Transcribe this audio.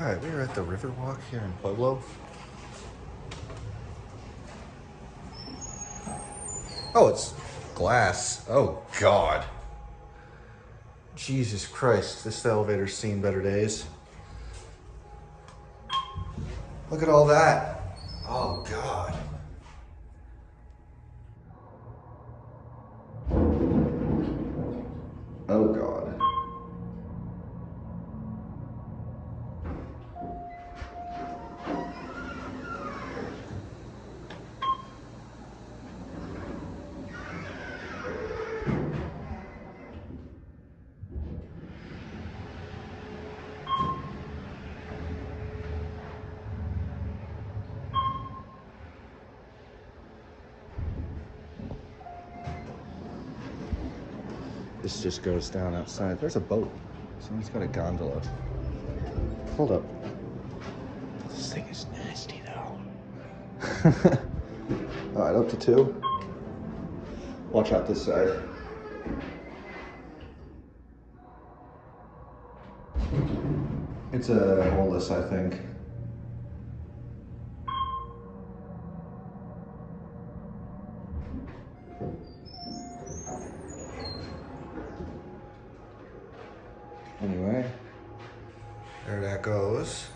All right, we are at the Riverwalk here in Pueblo. Oh, it's glass. Oh, God. Jesus Christ, this elevator's seen better days. Look at all that. Oh, God. Oh, God. This just goes down outside. There's a boat. Someone's got a gondola. Hold up. This thing is nasty, though. All right, up to 2. Watch out this side. It's a holeless, I think. Anyway, there that goes.